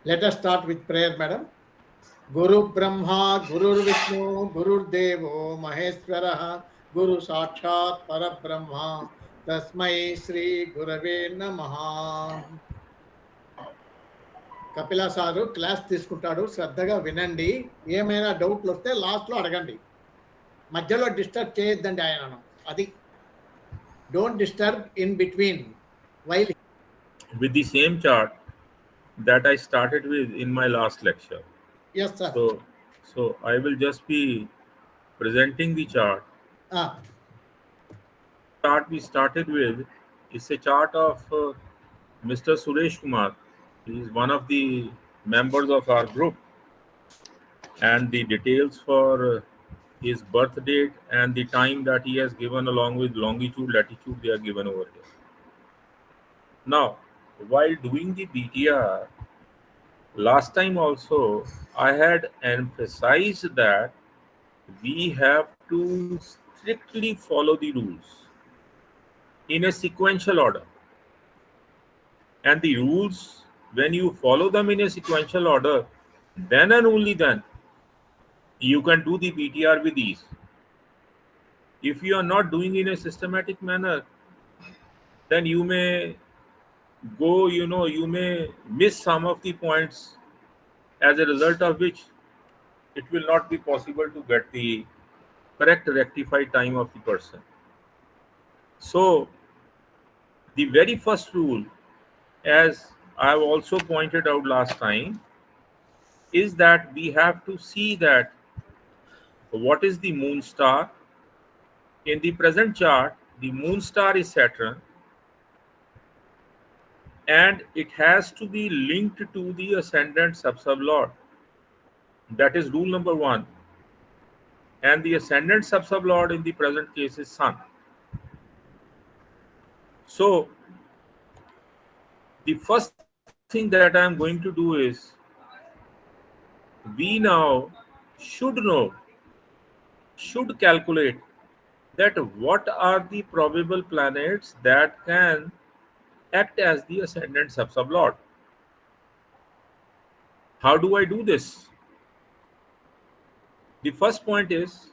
Let us start with prayer, madam. Guru Brahma, Guru Vishnu, Guru Devo, Maheshwara, Guru Sakshat Parabrahma, Tasmai Sri Gurave Namaha. Kapila sir class తీసుకుంటాడు, శ్రద్ధగా వినండి. ఏమైనా డౌట్లు వస్తే లాస్ట్లో అడగండి, మధ్యలో డిస్టర్బ్ చేయొద్దండి ఆయనను. అది don't disturb in between while. With the same chart that I started with in my last lecture. Yes sir. So I will just be presenting the chart. Chart we started with is a chart of Mr. Suresh Kumar. He is one of the members of our group, and the details for his birth date and the time that he has given along with longitude, latitude, they are given over here. Now, while doing the BTR, last time also I had emphasized that we have to strictly follow the rules in a sequential order. And the rules, when you follow them in a sequential order, then and only then you can do the BTR with ease. If you are not doing in a systematic manner, then you may you may miss some of the points, as a result of which it will not be possible to get the correct rectified time of the person. So the very first rule, as I have also pointed out last time, is that we have to see that what is the moon star. In the present chart, the moon star is Saturn, and it has to be linked to the ascendant sub-sublord. That is rule number 1. And the ascendant sub-sublord in the present case is Sun. So the first thing that I am going to do is, we now should calculate that what are the probable planets that can act as the ascendant sub-sublord. How do I do this? The first point is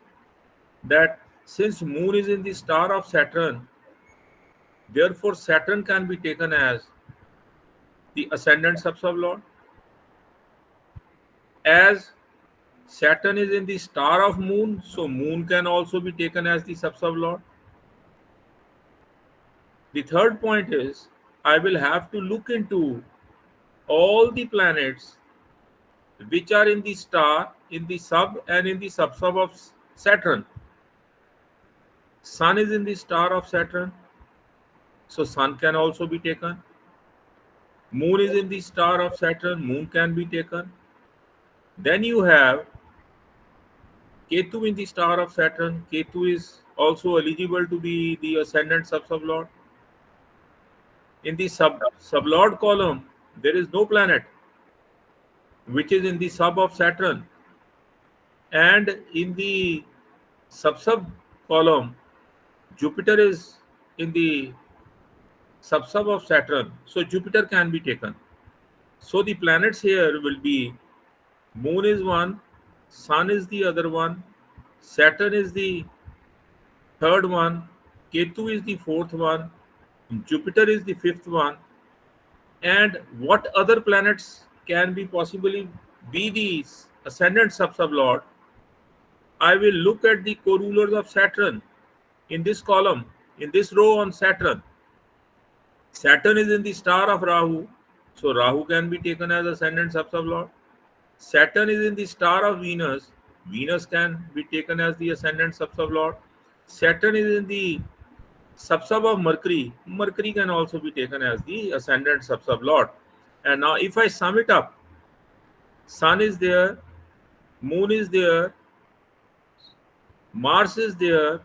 that since moon is in the star of Saturn, therefore Saturn can be taken as the ascendant sub-sublord. As Saturn is in the star of moon, so moon can also be taken as the sub-sublord. The third point is, I will have to look into all the planets which are in the star, in the sub, and in the sub-sub of Saturn. Sun is in the star of Saturn, so Sun can also be taken. Moon is in the star of Saturn, Moon can be taken. Then you have Ketu in the star of Saturn. Ketu is also eligible to be the ascendant sub-sublord. In the sublord column, there is no planet which is in the sub of Saturn. And in the sub column, Jupiter is in the sub of Saturn. So Jupiter can be taken. So the planets here will be Moon is one, Sun is the other one, Saturn is the third one, Ketu is the fourth one, Jupiter is the fifth one. And what other planets can be possibly be the ascendant sub-sublord? I will look at the co-rulers of Saturn in this column, in this row on Saturn. Saturn is in the star of Rahu, so Rahu can be taken as ascendant sub-sublord. Saturn is in the star of Venus, Venus can be taken as the ascendant sub-sublord. Saturn is in the sub of Mercury, Mercury can also be taken as the ascendant sub-sublord. And now if I sum it up, Sun is there, Moon is there, Mars is there,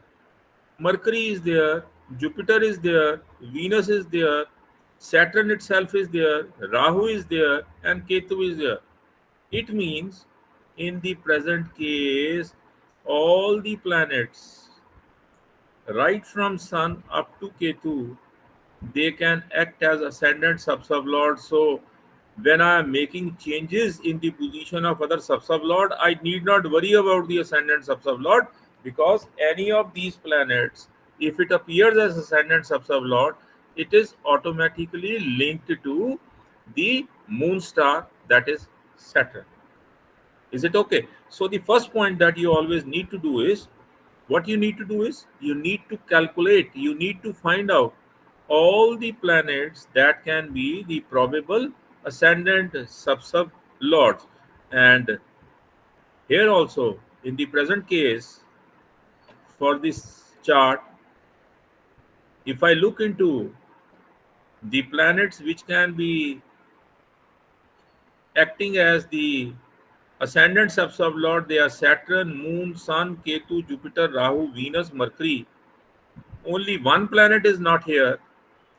Mercury is there, Jupiter is there, Venus is there, Saturn itself is there, Rahu is there, and Ketu is there. It means in the present case, all the planets, right from Sun up to Ketu, they can act as ascendant sub-sublords. So when I am making changes in the position of other sub-sublord, I need not worry about the ascendant sub-sublord, because any of these planets, if it appears as ascendant sub-sublord, it is automatically linked to the moon star, that is Saturn. Is it okay? So the first point that you always need to do is, what you need to do is, you need to calculate, you need to find out all the planets that can be the probable ascendant sub lords. And here also, in the present case, for this chart, if I look into the planets which can be acting as the ascendant sub-sublord, they are Saturn, Moon, Sun, Ketu, Jupiter, Rahu, Venus, Mercury. Only one planet is not here,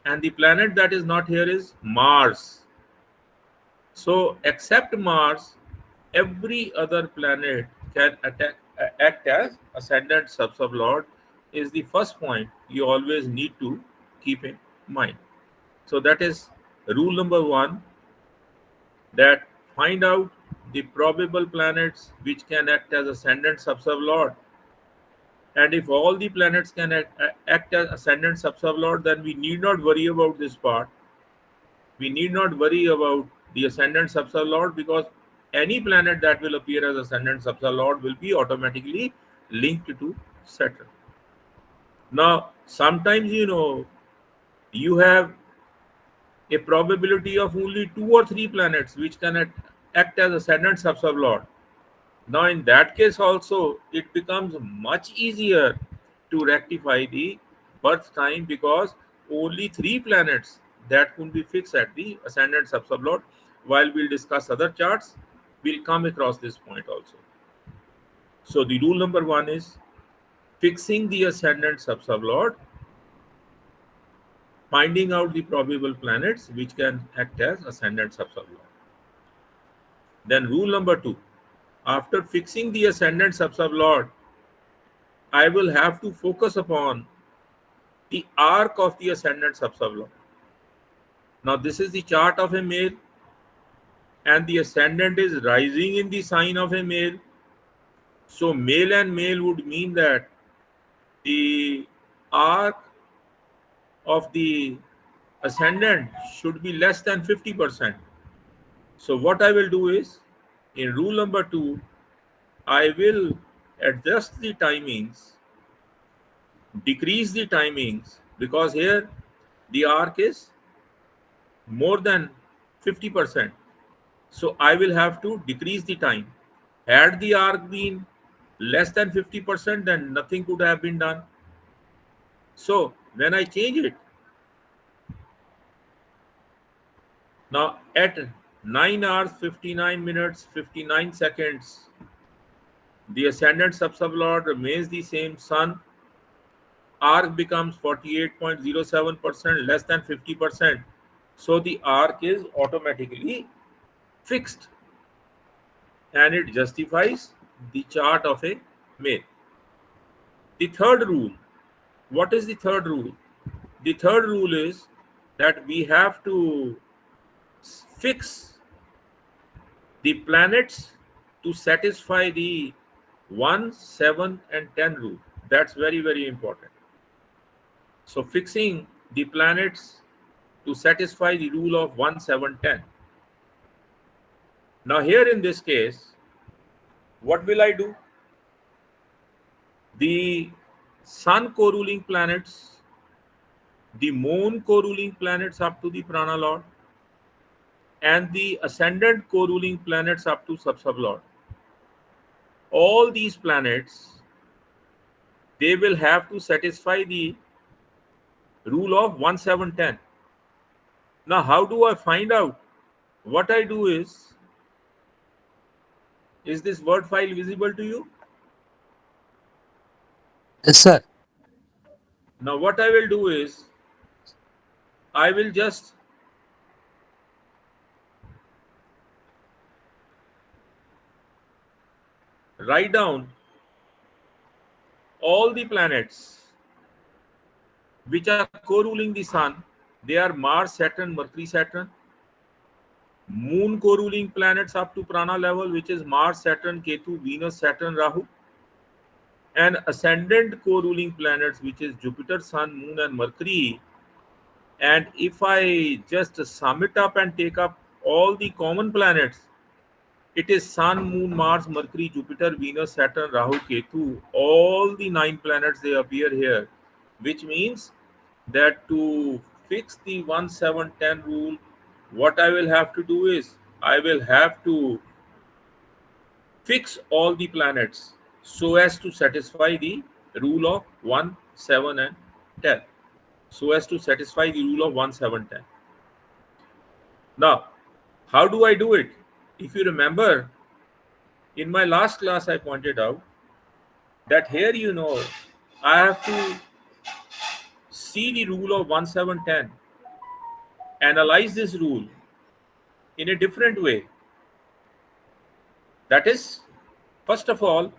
and the planet that is not here is Mars. So, except Mars, every other planet can act as ascendant sub-sublord. Is the first point you always need to keep in mind. So that is rule number one, that find out the probable planets which can act as ascendant sub-sublord. And if all the planets can act as ascendant sub-sublord, then we need not worry about this part. We need not worry about the ascendant sub-sublord, because any planet that will appear as ascendant sub-sublord will be automatically linked to Saturn. Now, sometimes you have a probability of only two or three planets which can act as ascendant sub-sublord. Now, in that case, also, it becomes much easier to rectify the birth time, because only three planets that could be fixed at the ascendant sub-sublord. While we'll discuss other charts, we'll come across this point also. So, the rule number one is fixing the ascendant sub-sublord, finding out the probable planets which can act as ascendant sub-sublord. Then, rule number two, after fixing the ascendant sub-sublord, I will have to focus upon the arc of the ascendant sub-sublord. Now, this is the chart of a male, and the ascendant is rising in the sign of a male. So, male and male would mean that the arc of the ascendant should be less than 50%. So, what I will do is, in rule number two, I will adjust the timings, decrease the timings, because here the arc is more than 50%. So I will have to decrease the time. Had the arc been less than 50%, then nothing could have been done. So when I change it, now at 9 hours 59 minutes 59 seconds, the ascendant sub-sublord remains the same. Sun arc becomes 48.07%, less than 50%. So the arc is automatically fixed, and it justifies the chart of a male. The third rule, what is the third rule? The third rule is that we have to fix the planets to satisfy the 1, 7, and 10 rule. That's very, very important. So, fixing the planets to satisfy the rule of 1, 7, 10. Now, here in this case, what will I do? The sun co-ruling planets, the moon co-ruling planets up to the prana lord, and the ascendant co-ruling planets up to sub-sublord. All these planets, they will have to satisfy the rule of 1710. Now, how do I find out? What I do is this word file visible to you? Yes, sir. Now, what I will do is, I will just write down all the planets which are co-ruling the sun. They are Mars, Saturn, Mercury, Saturn. Moon co-ruling planets up to prana level, which is Mars, Saturn, Ketu, Venus, Saturn, Rahu, and ascendant co-ruling planets, which is Jupiter, Sun, Moon, and Mercury. And if I just sum it up and take up all the common planets, it is Sun, Moon, Mars, Mercury, Jupiter, Venus, Saturn, Rahu, Ketu. All the 9 planets, they appear here, which means that to fix the 1 7 10 rule, what I will have to do is I will have to fix all the planets so as to satisfy the rule of 1 7 and 10. So as to satisfy the rule of 1 7 10. Now, how do I do it? If you remember, in my last class, I pointed out that here, I have to see the rule of 1 7 10, analyze this rule in a different way. That is, first of all,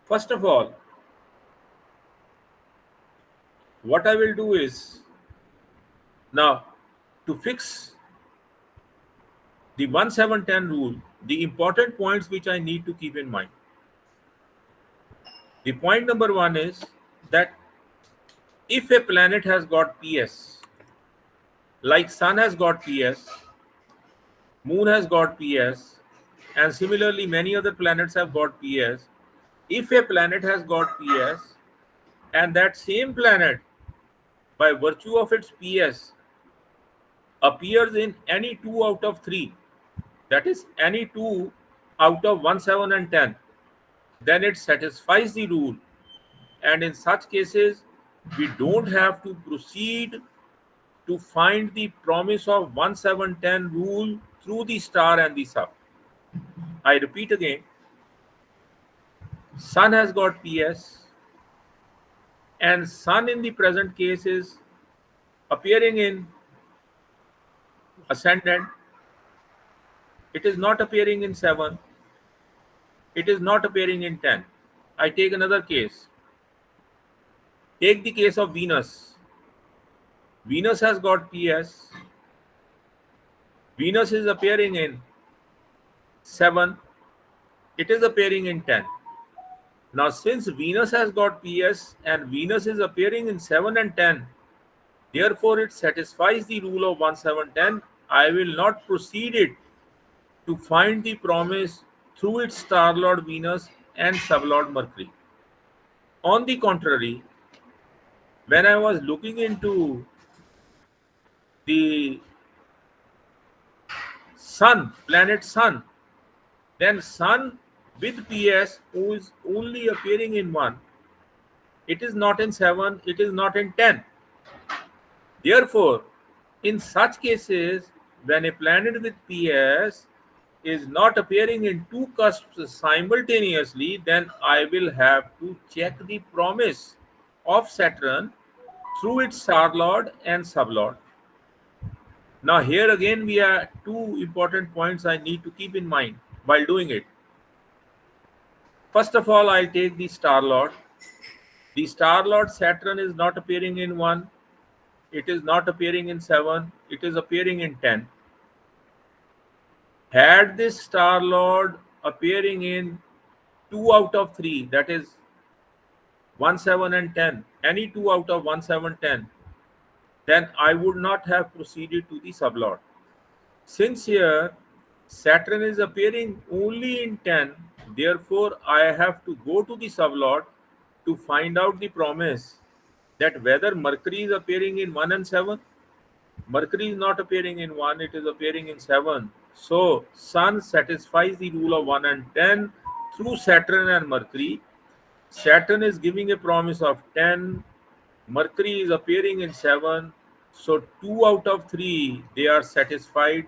first of all, what I will do is now to fix the 1 7 10 rule, the important points which I need to keep in mind. The point number one is that if a planet has got PS, like Sun has got PS, Moon has got PS, and similarly many other planets have got PS. If a planet has got PS, and that same planet, by virtue of its PS, appears in any two out of three, that is, any two out of 1, 7, and 10, then it satisfies the rule. And in such cases, we don't have to proceed to find the promise of 1 7 10 rule through the star and the sub. I repeat again, Sun has got PS, and Sun in the present case is appearing in ascendant. It is not appearing in 7. It is not appearing in 10. I take another case. Take the case of Venus. Venus has got PS. Venus is appearing in 7. It is appearing in 10. Now, since Venus has got PS and Venus is appearing in 7 and 10, therefore it satisfies the rule of 1 7 10. I will not proceed it to find the promise through its star lord Venus and sublord Mercury. On the contrary, when I was looking into the Sun, planet Sun, then Sun with PS, who is only appearing in 1, it is not in 7, it is not in 10. Therefore, in such cases, when a planet with PS is not appearing in two cusps simultaneously, then I will have to check the promise of Saturn through its star lord and sublord. Now, here again, we have two important points I need to keep in mind while doing it. First of all, I'll take the star lord. The star lord Saturn is not appearing in 1, it is not appearing in 7, it is appearing in 10. Had this star lord appearing in 2 out of 3, that is 1 7 and 10, any 2 out of 1 7 10, then I would not have proceeded to the sublord. Since here Saturn is appearing only in 10, therefore I have to go to the sublord to find out the promise that whether Mercury is appearing in 1 and 7. Mercury is not appearing in 1, it is appearing in 7. So, Sun satisfies the rule of 1 and 10 through Saturn and Mercury. Saturn is giving a promise of 10, Mercury is appearing in 7. So, 2 out of 3, they are satisfied.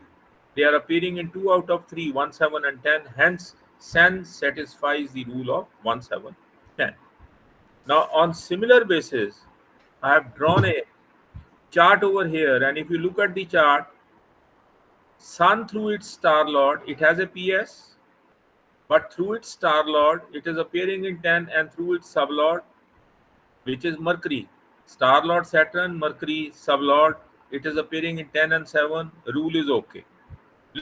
They are appearing in 2 out of 3, 1, 7, and 10. Hence, Sun satisfies the rule of 1, 7, 10. Now, on similar basis, I have drawn a chart over here, and if you look at the chart, Sun through its star lord, it has a PS, but through its star lord, it is appearing in 10, and through its sublord, which is Mercury. Star Lord Saturn, Mercury, Sublord, it is appearing in 10 and 7. Rule is okay.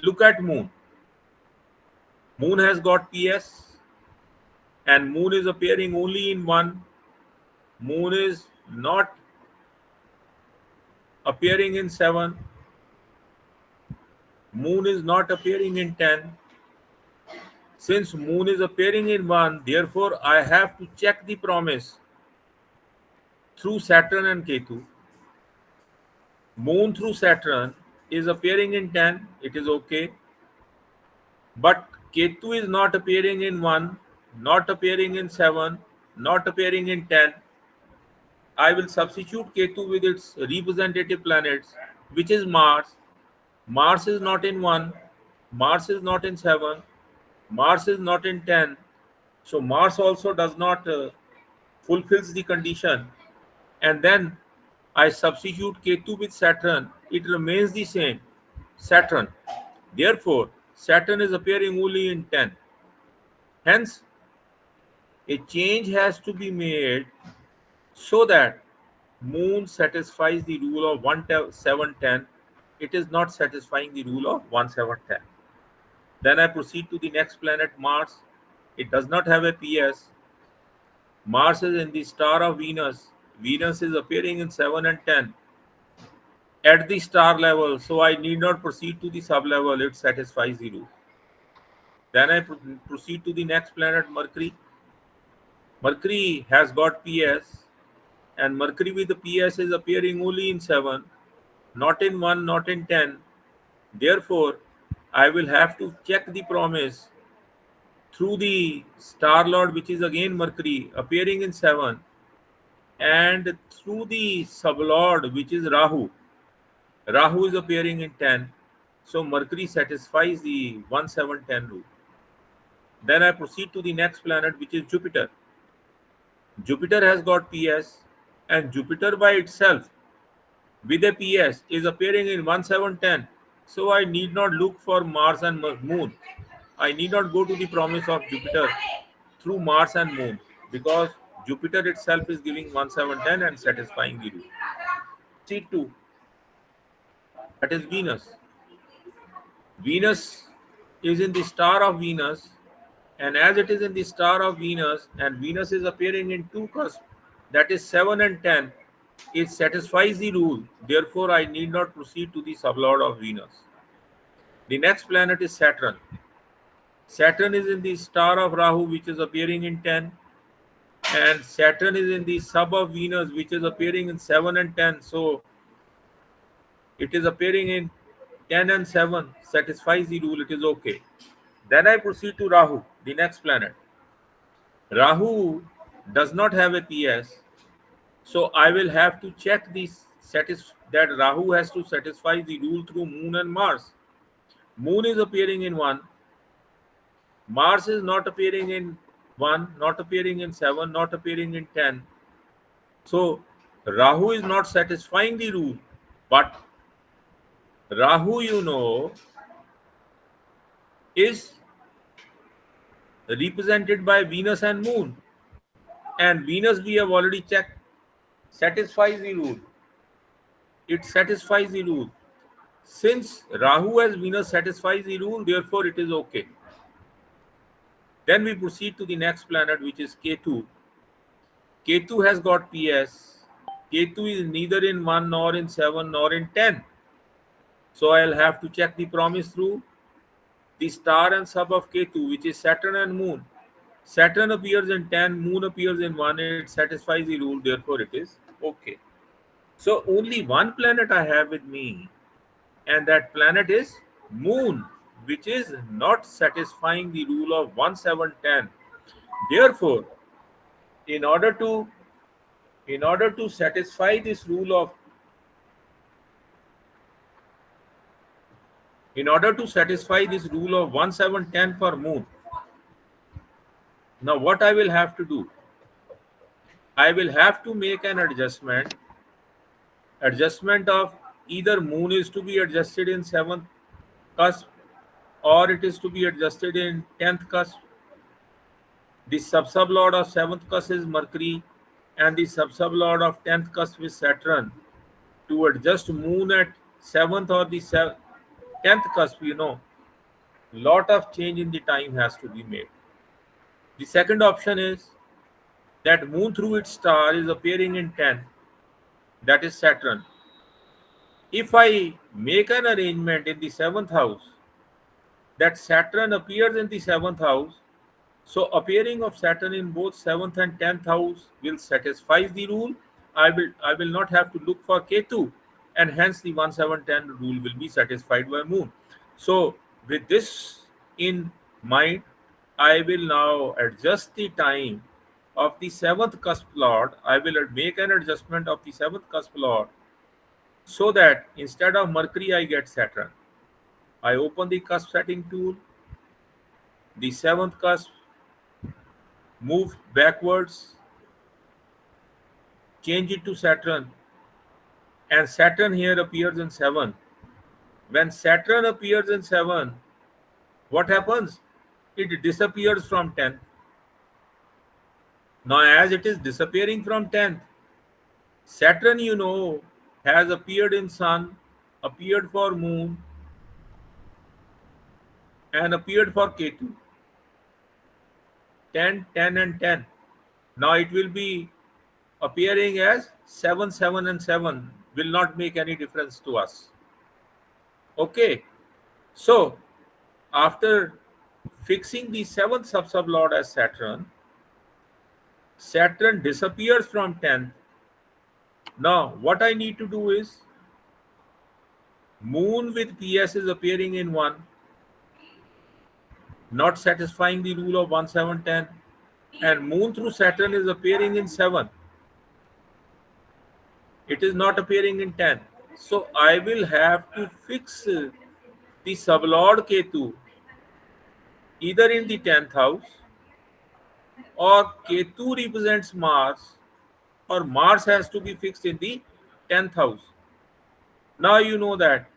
Look at Moon. Moon has got PS, and Moon is appearing only in 1. Moon is not appearing in 7. Moon is not appearing in 10. Since Moon is appearing in 1, therefore I have to check the promise through Saturn and Ketu. Moon through Saturn is appearing in 10, it is okay. But Ketu is not appearing in 1, not appearing in 7, not appearing in 10. I will substitute Ketu with its representative planets, which is Mars. Mars is not in 1, Mars is not in 7, Mars is not in 10. So Mars also does not fulfills the condition. And then I substitute Ketu with Saturn, it remains the same, Saturn. Therefore, Saturn is appearing only in 10. Hence, a change has to be made so that Moon satisfies the rule of 1710. It is not satisfying the rule of 1710. Then I proceed to the next planet, Mars. It does not have a PS. Mars is in the star of Venus. Venus is appearing in 7 and 10 at the star level, so I need not proceed to the sub level. It satisfies the rule. Then I proceed to the next planet, Mercury. Mercury has got PS, and Mercury with the PS is appearing only in 7, not in 1, not in 10. Therefore, I will have to check the promise through the star lord, which is again Mercury, appearing in 7, and through the sublord, which is Rahu. Rahu is appearing in 10. So Mercury satisfies the 1710 rule. Then I proceed to the next planet, which is Jupiter. Jupiter has got PS, and Jupiter by itself with a PS is appearing in 1710. So I need not look for Mars and Moon. I need not go to the promise of Jupiter through Mars and Moon, because Jupiter itself is giving 1710 and satisfying the rule. C2, that is Venus. Venus is in the star of Venus, and as it is in the star of Venus, and Venus is appearing in two cusps, that is 7 and 10, it satisfies the rule. Therefore, I need not proceed to the sublord of Venus. The next planet is Saturn. Saturn is in the star of Rahu, which is appearing in 10, and Saturn is in the sub of Venus, which is appearing in 7 and 10. So it is appearing in 10 and 7, satisfies the rule, it is okay. Then I proceed to Rahu, the next planet. Rahu does not have a PS, so I will have to check this that Rahu has to satisfy the rule through Moon and Mars. Moon is appearing in 1, Mars is not appearing in 1, not appearing in 7, not appearing in 10. So Rahu is not satisfying the rule, but Rahu, is represented by Venus and Moon. And Venus, we have already checked, satisfies the rule. It satisfies the rule. Since Rahu as Venus satisfies the rule, therefore it is okay. Then we proceed to the next planet, which is Ketu. Ketu has got PS. Ketu is neither in 1 nor in 7 nor in 10. So I'll have to check the promise through the star and sub of Ketu, which is Saturn and Moon. Saturn appears in 10, Moon appears in 1, it satisfies the rule, therefore it is okay. So only one planet I have with me, and that planet is Moon, which is not satisfying the rule of 1710. Therefore, in order to satisfy this rule of in order to satisfy this rule of 1710 for Moon, now what I will have to do, I will have to make an adjustment of either Moon is to be adjusted in 7th cusp, or it is to be adjusted in 10th cusp. The sub-sublord of 7th cusp is Mercury, and the sub-sublord of 10th cusp is Saturn, to adjust moon at 7th or the 10th cusp, lot of change in the time has to be made. The second option is that moon through its star is appearing in 10th, that is Saturn. If I make an arrangement in the 7th house that Saturn appears in the 7th house, so appearing of Saturn in both 7th and 10th house will satisfy the rule. I will not have to look for Ketu, and hence the 1710 rule will be satisfied by moon. So with this in mind, I will now adjust the time of the 7th cusp lord. I will make an adjustment of the 7th cusp lord so that instead of Mercury I get Saturn. I open the cusp setting tool, the 7th cusp, move backwards, change it to Saturn, and Saturn here appears in 7. When Saturn appears in 7, what happens? It disappears from 10th. Now, as it is disappearing from 10th, Saturn, has appeared in Sun, appeared for Moon, and appeared for Ketu. 10, 10, and 10. Now it will be appearing as 7, 7, and 7 will not make any difference to us. Okay, so after fixing the 7th sub-sublord as Saturn, Saturn disappears from 10th. Now what I need to do is Moon with PS is appearing in 1, not satisfying the rule of 1, 7, 10, and Moon through Saturn is appearing in 7. It is not appearing in 10. So I will have to fix the sublord Ketu either in the 10th house, or Ketu represents Mars, or Mars has to be fixed in the 10th house. Now you know that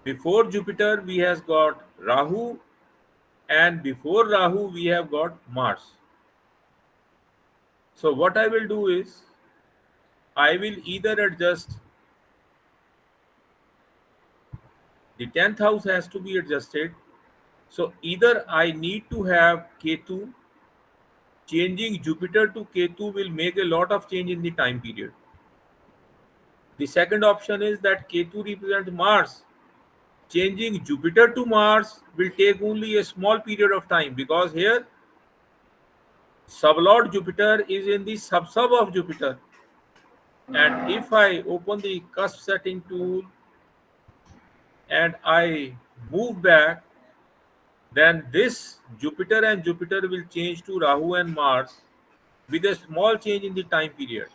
before Jupiter we has got Rahu, and before Rahu we have got Mars. So what I will do is I will either adjust the 10th house has to be adjusted. So either I need to have Ketu. Changing Jupiter to Ketu will make a lot of change in the time period. The second option is that Ketu represents Mars. Changing Jupiter to Mars will take only a small period of time, because here sublord Jupiter is in the sub-sub of Jupiter. And if I open the cusp setting tool and I move back, then this Jupiter and Jupiter will change to Rahu and Mars with a small change in the time period.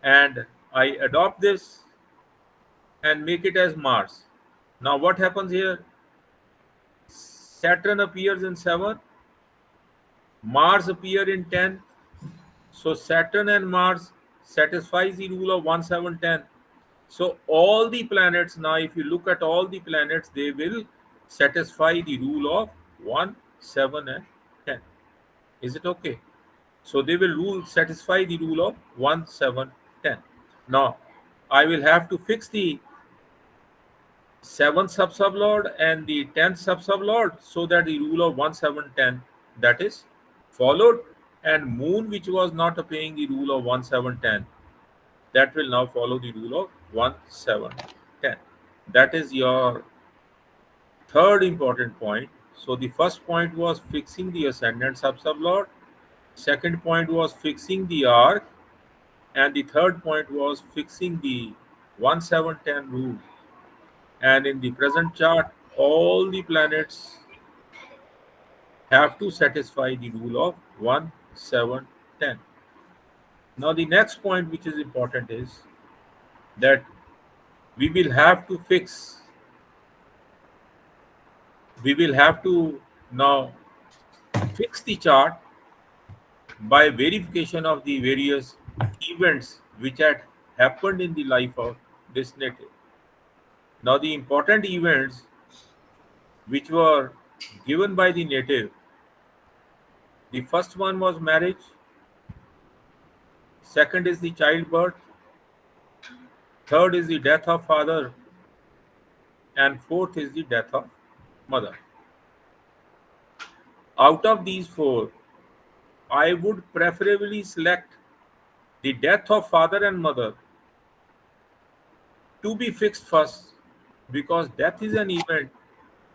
And I adopt this and make it as Mars. Now what happens here? Saturn appears in 7, Mars appear in 10. So Saturn and Mars satisfies the rule of 1, 7, 10. So all the planets, now if you look at all the planets, they will satisfy the rule of 1, 7, and 10. Is it okay? So they will satisfy the rule of 1, 7, 10. Now I will have to fix the 7th sub-sublord and the 10th sub-sublord so that the rule of 1, 7, 10 that is followed, and Moon which was not obeying the rule of 1, 7, 10, that will now follow the rule of 1, 7, 10. That is your third important point. So the first point was fixing the ascendant sub-sublord, second point was fixing the arc, and the third point was fixing the 1, 7, 10 rule. And in the present chart, all the planets have to satisfy the rule of 1, 7, 10. Now the next point which is important is that we will have to fix, we will have to now fix the chart by verification of the various events which had happened in the life of this native. Now the important events which were given by the native The first one was marriage, second is the childbirth, third is the death of father, and fourth is the death of mother. Out of these four, I would preferably select the death of father and mother to be fixed first, because death is an event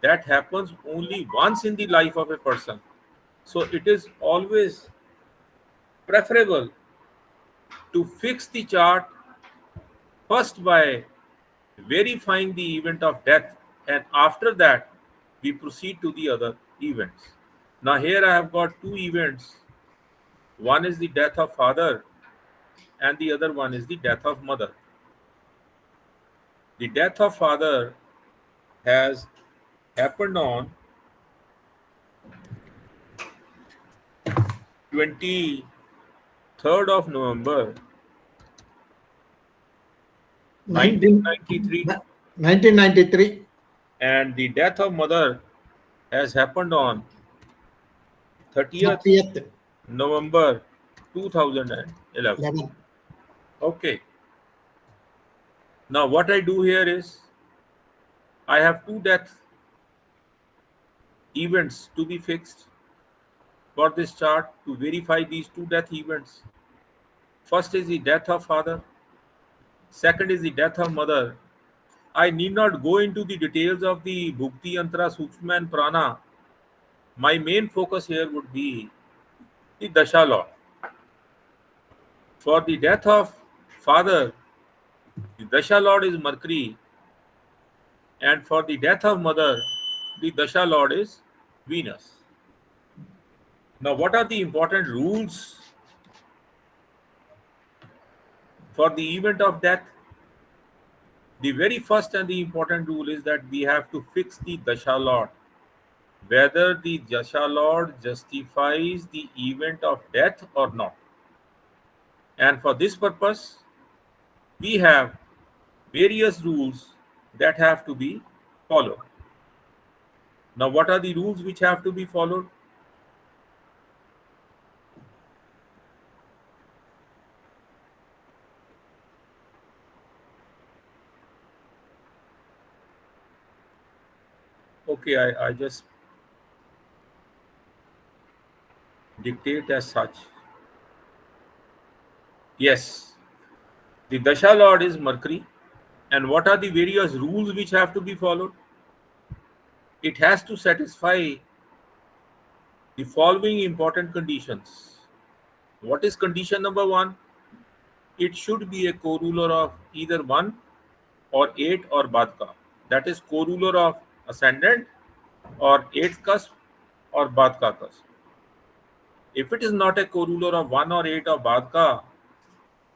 that happens only once in the life of a person. So it is always preferable to fix the chart first by verifying the event of death, and after that we proceed to the other events. Now here I have got two events. One is the death of father and the other one is the death of mother. The death of father has happened on 23rd of November 19, 1993, 1993, and the death of mother has happened on 30th 30th, November 2011. 11. Okay, now what I do here is I have two death events to be fixed for this chart to verify these two death events. First is the death of father, second is the death of mother. I need not go into the details of the Bhukti, Antara, Sukshma and Prana. My main focus here would be the Dasha law. For the death of father, the Dasha Lord is Mercury, and for the death of mother, the Dasha Lord is Venus. Now, what are the important rules for the event of death? The very first and the important rule is that we have to fix the Dasha Lord, whether the Dasha Lord justifies the event of death or not. And for this purpose, we have various rules that have to be followed. Now, what are the rules which have to be followed? Okay, I just dictate as such. Yes, the Dasha Lord is Mercury. And what are the various rules which have to be followed? It has to satisfy the following important conditions. What is condition number one? It should be a co-ruler of either 1 or 8 or Badka. That is co-ruler of ascendant or 8th cusp or Badka cusp. If it is not a co-ruler of 1 or 8 or Badka,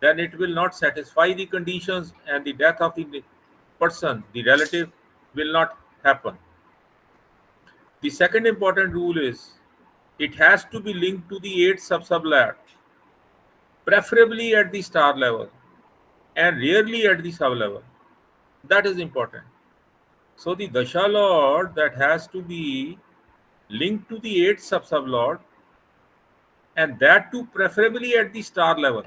then it will not satisfy the conditions and the death of the person, the relative, will not happen. The second important rule is it has to be linked to the 8th sub-sublat, preferably at the star level and rarely at the sub level. That is important. So the Dasha Lord that has to be linked to the 8th sub-sublord, and that too preferably at the star level.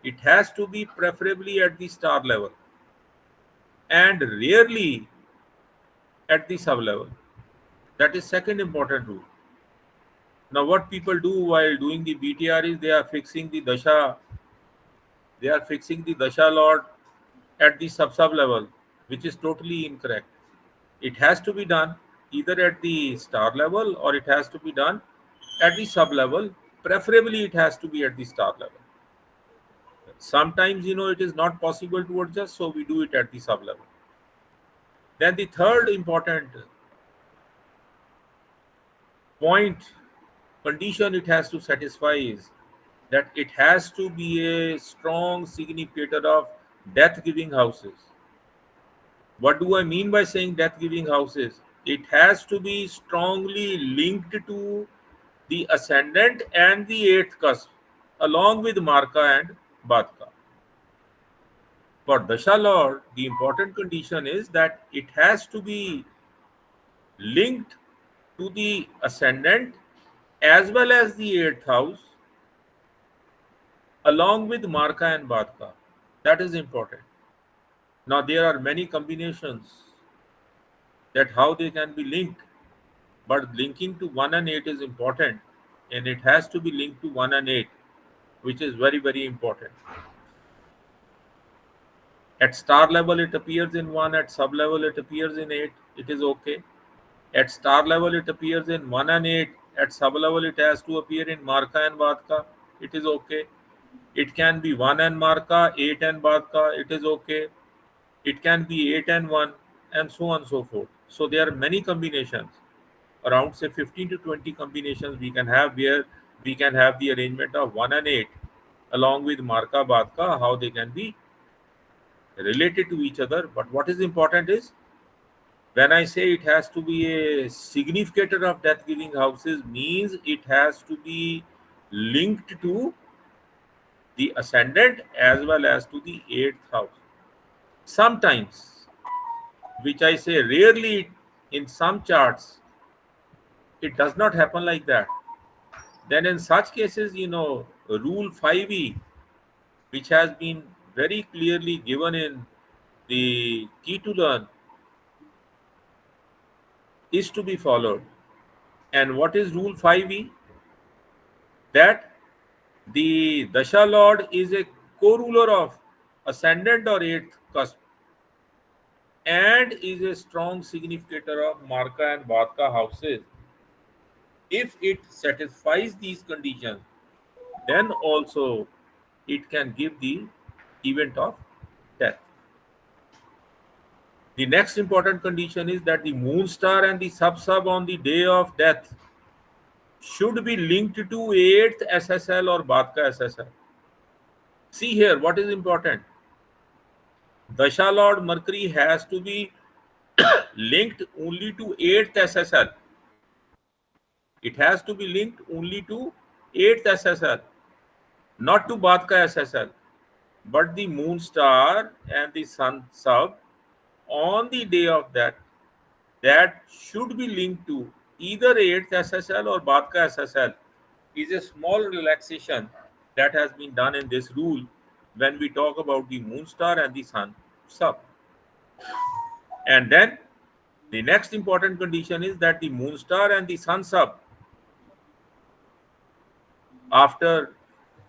It has to be preferably at the star level and rarely at the sub level. That is second important rule. Now what people do while doing the BTR is they are fixing the Dasha Lord at the sub level, which is totally incorrect. It has to be done either at the star level or it has to be done at the sub level. Preferably it has to be at the star level. Sometimes it is not possible to adjust, so we do it at the sub level. Then the third important point, condition it has to satisfy is that it has to be a strong significator of death giving houses. What do I mean by saying death giving houses? It has to be strongly linked to the ascendant and the 8th cusp, along with Marka and Badka. For Dasha Lord, the important condition is that it has to be linked to the ascendant as well as the eighth house, along with Marka and Badka. That is important. Now there are many combinations that how they can be linked, but linking to 1 and 8 is important, and it has to be linked to 1 and 8, which is very, very important. At star level, it appears in 1, at sub level, it appears in 8, it is okay. At star level, it appears in 1 and 8, at sub level, it has to appear in Marka and Badka, it is okay. It can be 1 and Marka, 8 and Badka, it is okay. It can be 8 and 1, and so on and so forth. So there are many combinations, around say 15 to 20 combinations we can have, where we can have the arrangement of 1 and 8 along with Marka Badka, how they can be related to each other. But what is important is, when I say it has to be a significator of death giving houses, means it has to be linked to the ascendant as well as to the eighth house. Sometimes, which I say rarely, in some charts, it does not happen like that. Then in such cases, rule 5e, which has been very clearly given in the key to learn, is to be followed. And what is rule 5e? That the Dasha Lord is a co-ruler of ascendant or eighth cusp, and is a strong significator of Marka and Badka houses. If it satisfies these conditions, then also it can give the event of death. The next important condition is that the moon star and the sub on the day of death should be linked to 8th SSL or Badka SSL. See here, what is important? Dasha Lord Mercury has to be linked only to 8th SSL. It has to be linked only to 8th SSL, not to Badka SSL. But the moon star and the sun sub on the day of that should be linked to either 8th SSL or Badka SSL, is a small relaxation that has been done in this rule when we talk about the moon star and the sun sub. And then the next important condition is that the moon star and the sun sub, after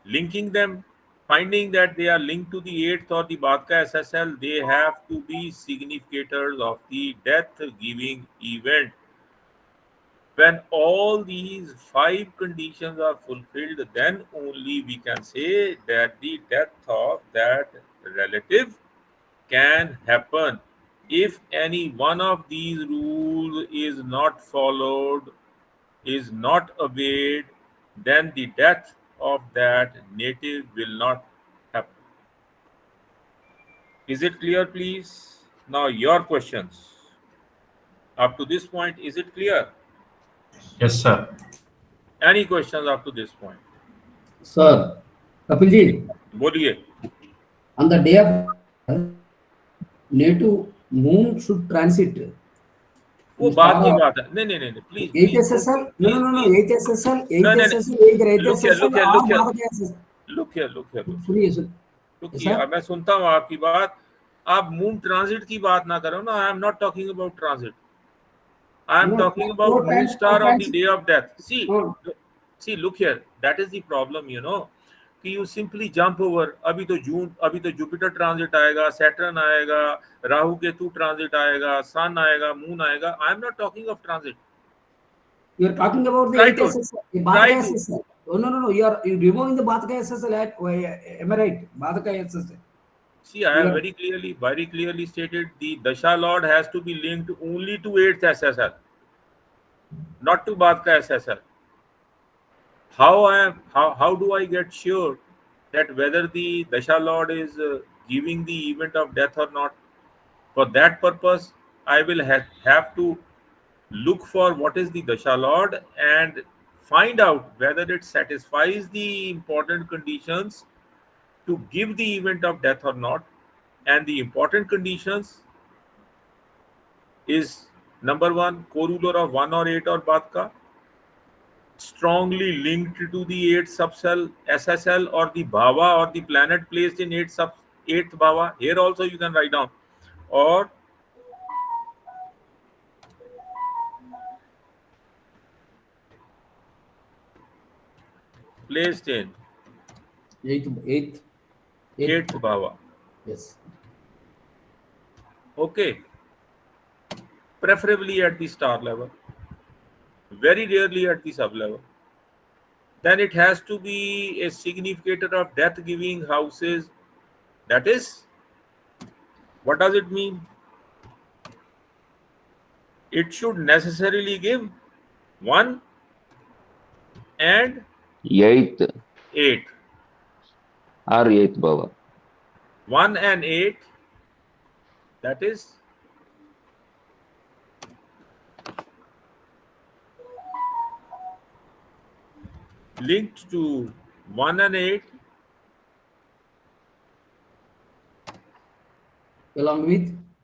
linking them, finding that they are linked to the 8th or the Badka SSL, they have to be significators of the death giving event. When all these 5 conditions are fulfilled, then only we can say that the death of that relative can happen. If any one of these rules is not followed, is not obeyed, then the death of that native will not happen. Is it clear, please? Now, your questions. Up to this point, is it clear? Yes, sir. Any questions up to this point? Sir, Kapilji, बोलिए. on the day of death, native moon should transit वो in बात star की of बात है. नहीं नहीं नहीं please 8 please SSL. No, no, please no, no. Please 8 SSL, नहीं 8 नहीं SSL, नहीं 8 look here SSL, look here or look here Bhavaka SSL. Look here look here Fully, sir. Look Yes, here sir. मैं सुनता हूँ आपकी बात. आप moon transit की बात ना करो ना. I am not talking about transit. I am No, talking about moon or star on the transit. day of death. Oh, Look here. That is the problem, कि you simply jump over. अभी तो Jupiter transit आएगा, Saturn आएगा, Rahu Ketu transit आएगा, सन आएगा, moon आएगा. I am not talking of transit. you are talking about the Try 8 to SSL, the try Bhavaka to SSL. Oh, no, no, no. You removing the Bhavaka SSL. Am I right? Bhavaka SSL. see. I You have are, very clearly stated the Dasha Lord has to be linked only to 8th SSL, not to Badka SSL. How do I get sure that whether the Dasha Lord is giving the event of death or not? For that purpose, I will have to look for what is the Dasha Lord and find out whether it satisfies the important conditions to give the event of death or not. And the important conditions is number one, co-ruler of 1 or 8 or Badka. strongly linked to the eighth subcell SSL or the bhava or the planet placed in eighth bhava. Here also you can write down, or placed in eighth, eighth bhava. yes. Okay, preferably at the star level, very rarely at the sub level. Then it has to be a significator of death giving houses. That is, what does it mean? It should necessarily give 1 and Eighth 8. or eighth bhava. 1 and 8, that is linked to 1 and 8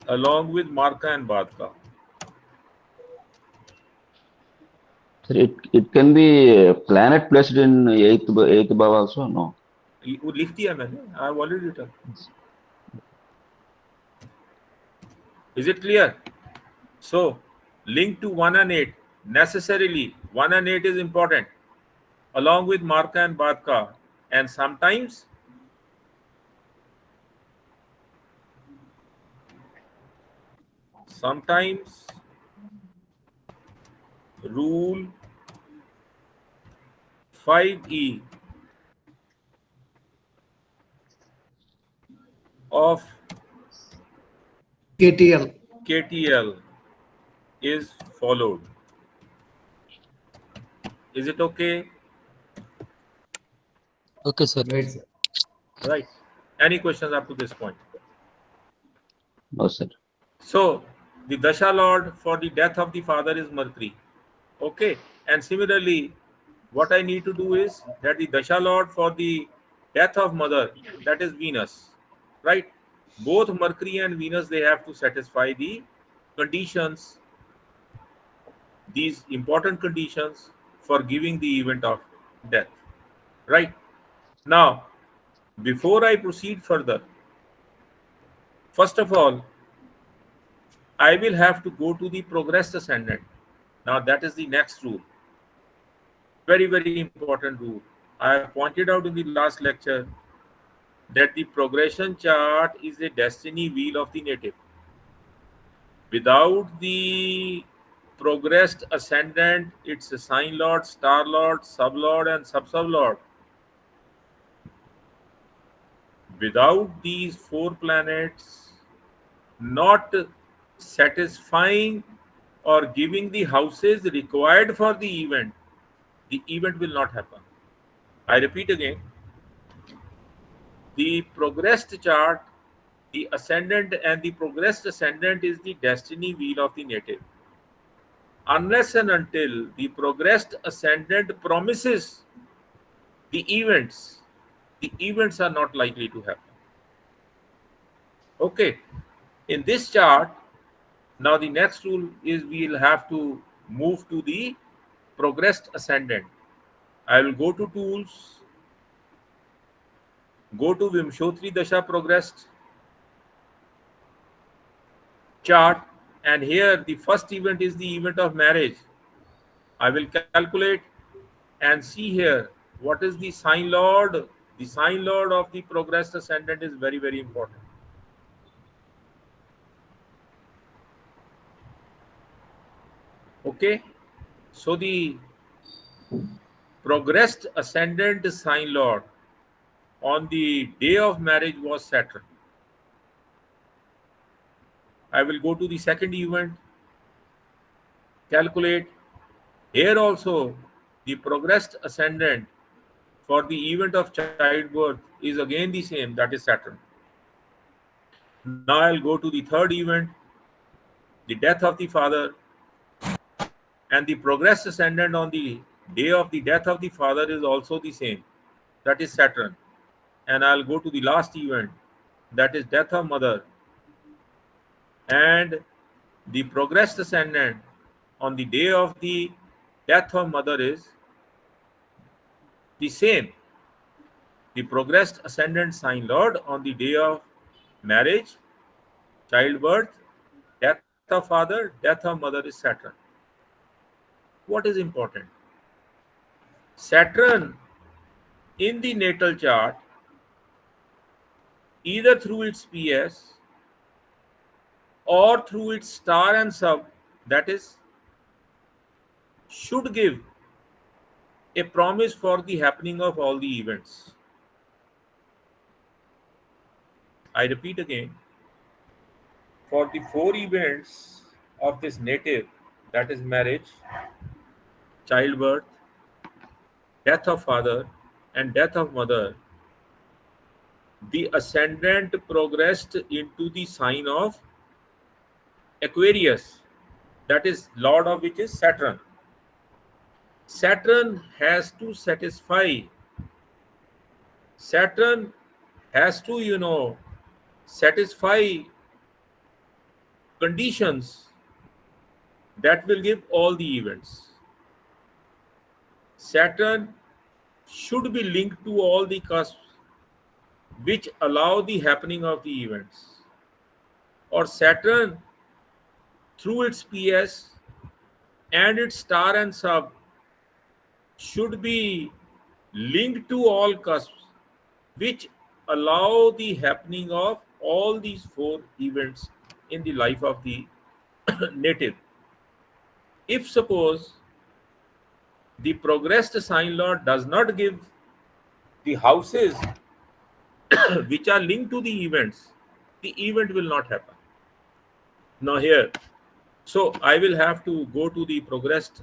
Along with Marka and Badka. Sir, it can be a planet placed in eighth bhava also. No. वो लिख दिया मैंने. I have already written. Is it clear? So, link to 1 and 8, necessarily 1 and 8 is important, along with Marka and Badka, and sometimes rule 5e of KTL. KTL is followed. Is it okay? Okay, sir. right, sir. Right. Any questions up to this point? No, sir. So, the Dasha Lord for the death of the father is Mercury. Okay. And similarly, what I need to do is that the Dasha Lord for the death of mother, that is Venus. Right? Both Mercury and Venus, they have to satisfy the conditions, these important conditions for giving the event of death. Right? Now, before I proceed further, first of all, I will have to go to the progressed ascendant. Now, that is the next rule. Very, very important rule. I have pointed out in the last lecture that the progression chart is a destiny wheel of the native. Without the progressed ascendant, it's a sign lord, star lord, sub lord, and sub sub lord. Without these 4 planets not satisfying or giving the houses required for the event will not happen. I repeat again, the progressed chart, the ascendant and the progressed ascendant is the destiny wheel of the native. Unless and until the progressed ascendant promises the events are not likely to happen. Okay, in this chart, now the next rule is we will have to move to the progressed ascendant. I will go to tools, go to Vimshotri Dasha progressed chart, and here the first event is the event of marriage. I will calculate and see here what is the sign lord. The sign lord of the progressed ascendant is very, very important. Okay, so the progressed ascendant sign lord on the day of marriage was Saturn. I will go to the second event, calculate. Here also, the progressed ascendant for the event of childbirth is again the same, that is Saturn. Now I'll go to the third event, the death of the father, and the progressed ascendant on the day of the death of the father is also the same, that is Saturn. And I'll go to the last event, that is death of mother, and the progressed ascendant on the day of the death of mother is The same, the progressed ascendant sign lord on the day of marriage, childbirth, death of father, death of mother is Saturn. What is important? Saturn in the natal chart, either through its PS or through its star and sub, that is, should give a promise for the happening of all the events. I repeat again, for the four events of this native, that is marriage, childbirth, death of father, and death of mother, the ascendant progressed into the sign of Aquarius, that is, lord of which is Saturn. Saturn has to satisfy, Saturn has to, satisfy conditions that will give all the events. Saturn should be linked to all the cusps which allow the happening of the events. Or Saturn, through its PS and its star and sub, should be linked to all cusps which allow the happening of all these four events in the life of the native. If suppose the progressed sign lord does not give the houses which are linked to the events, the event will not happen. Now here, so I will have to go to the progressed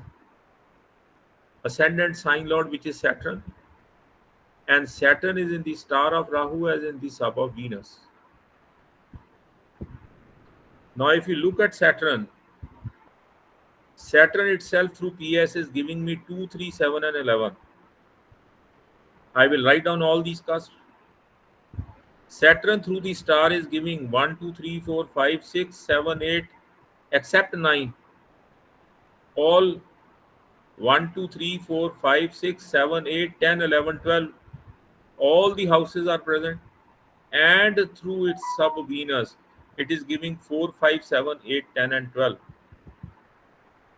ascendant sign lord, which is Saturn, and Saturn is in the star of Rahu as in the sub of Venus. Now if you look at Saturn, Saturn itself through PS is giving me 2, 3, 7 and 11. I will write down all these cusps. Saturn through the star is giving 1, 2, 3, 4, 5, 6, 7, 8, except 9. All 1, 2, 3, 4, 5, 6, 7, 8, 10, 11, 12. All the houses are present. And through its sub Venus, it is giving 4, 5, 7, 8, 10 and 12.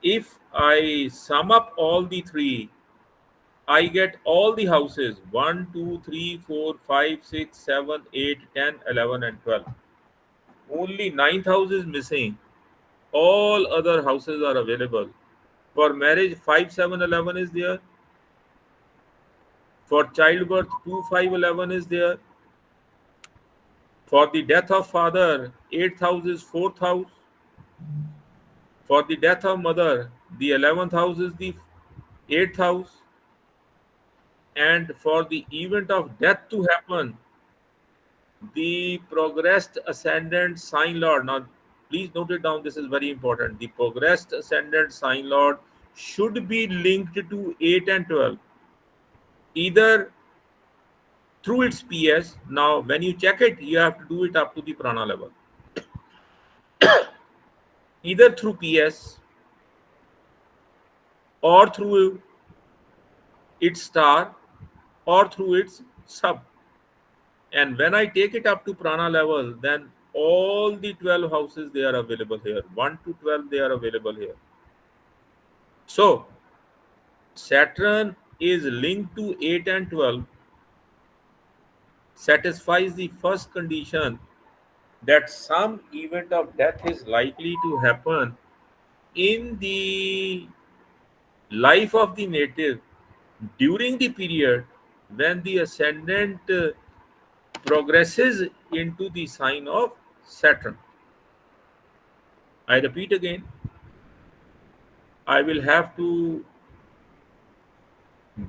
If I sum up all the three, I get all the houses 1, 2, 3, 4, 5, 6, 7, 8, 10, 11 and 12. Only 9th house is missing. All other houses are available. For marriage, 5, 7, 11 is there. For childbirth, 2, 5, 11 is there. For the death of father, 8th house is 4th house. For the death of mother, the 11th house is the 8th house. And for the event of death to happen, the progressed ascendant sign lord. Now, please note it down. This is very important. The progressed ascendant sign lord should be linked to 8 and 12, either through its PS. Now, when you check it, you have to do it up to the prana level, either through PS or through its star or through its sub. And when I take it up to prana level, then all the 12 houses, they are available here. 1 to 12, they are available here. So Saturn is linked to 8 and 12, satisfies the first condition that some event of death is likely to happen in the life of the native during the period when the ascendant progresses into the sign of Saturn. I repeat again, I will have to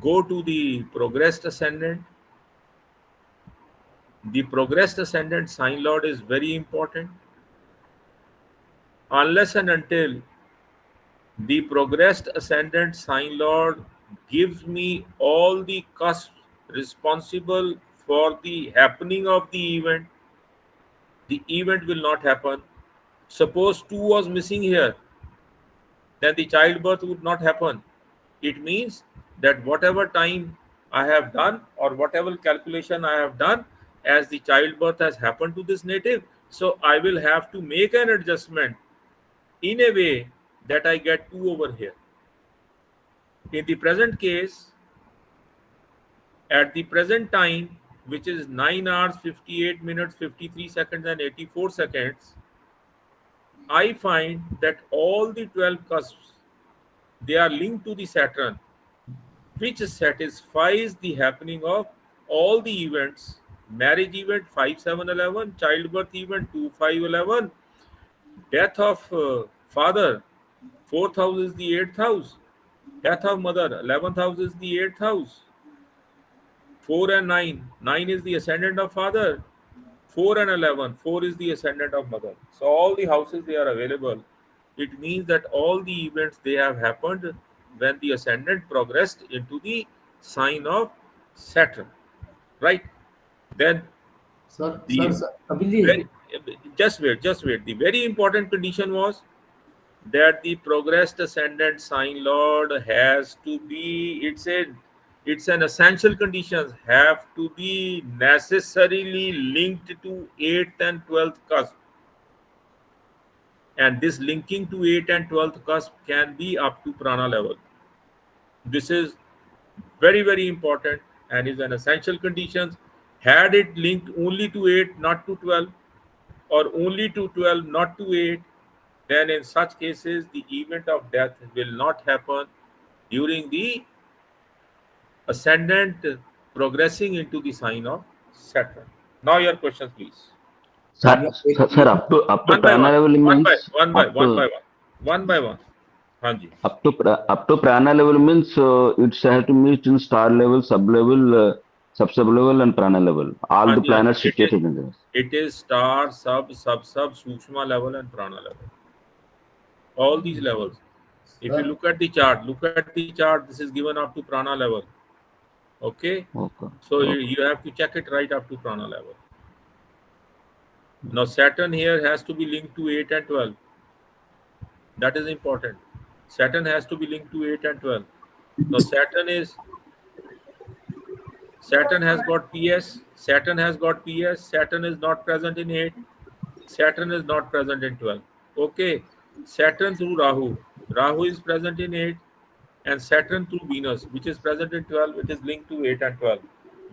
go to the progressed ascendant. The progressed ascendant sign lord is very important. Unless and until the progressed ascendant sign lord gives me all the cusps responsible for the happening of the event will not happen. Suppose 2 was missing here, then the childbirth would not happen. It means that whatever time I have done, or whatever calculation I have done, as the childbirth has happened to this native, so I will have to make an adjustment in a way that I get 2 over here. In the present case, at the present time, which is 9 hours 58 minutes 53 seconds and 84 seconds, I find that all the 12 cusps, they are linked to the Saturn, which satisfies the happening of all the events: marriage event 5 7 11, childbirth event 2 5 11, death of father 4th house is the 8th house, death of mother 11th house is the 8th house, 4 and 9, 9 is the ascendant of father, 4 and 11, 4 is the ascendant of mother. So all the houses, they are available. It means that all the events, they have happened when the ascendant progressed into the sign of Saturn, right? Then Sir, the Kapilji, very, just wait. The very important condition was that the progressed ascendant sign lord has to be, it's an essential condition, have to be necessarily linked to 8th and 12th cusp, and this linking to 8th and 12th cusp can be up to prana level. This is very important and is an essential condition. Had it linked only to 8 not to 12, or only to 12 not to 8, then in such cases the event of death will not happen during the ascendant progressing into the sign of Saturn. Now your questions, please. Sir, yeah, very sir, clear. up to One by prana one, level one by means one by up one by to one, one by one. Hanji. up to prana level means it's have to meet in star level, sub level, sub level, and prana level. All the Hanji, Hanji. planets situated in this. It is star, sub, Sukshma level and prana level. All these levels. If you Sir, look at the chart, this is given up to prana level. Okay, Okay, so you okay. have to check it right up to prana level. Now Saturn here has to be linked to 8 and 12. That is important. Saturn has to be linked to 8 and 12. Now Saturn has got PS. Saturn is not present in 8. Saturn is not present in 12. Okay. Saturn through Rahu. Rahu is present in 8. And Saturn through Venus, which is present in 12, it is linked to 8 and 12.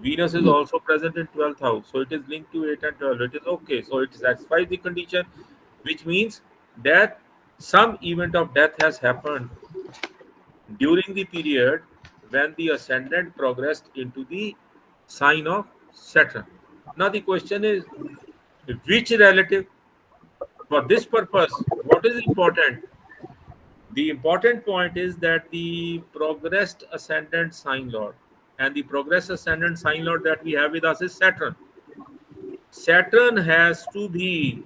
Venus is also present in 12th house, so it is linked to 8 and 12. It is okay. So it satisfies the condition, which means that some event of death has happened during the period when the ascendant progressed into the sign of Saturn. Now the question is, which relative? For this purpose, what is important? The important point is that the progressed ascendant sign lord, and the progressed ascendant sign lord that we have with us is Saturn. Saturn has to be